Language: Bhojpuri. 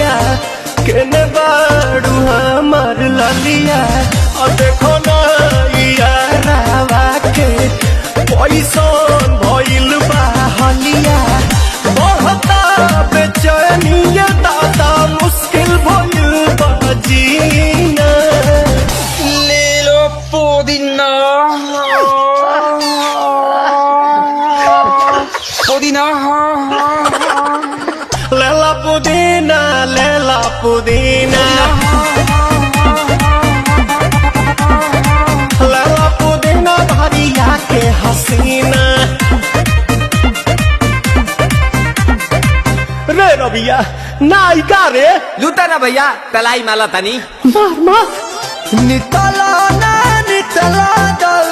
ललिया केने बाड़ू हमार ललिया और देखो ना यारावा के पैसन भइल बा हलिया बढ़ता बेचैनिया दादा मुश्किल भइल बा जीना ले लो पुदीना पुदीना लेला पुदीना लेला पुदीना लेला पुदीना भरिया के हसीना रे रबिया नायिका रे लूटा ना भैया तलाई माला तनी मार मार नितला ना नितला दल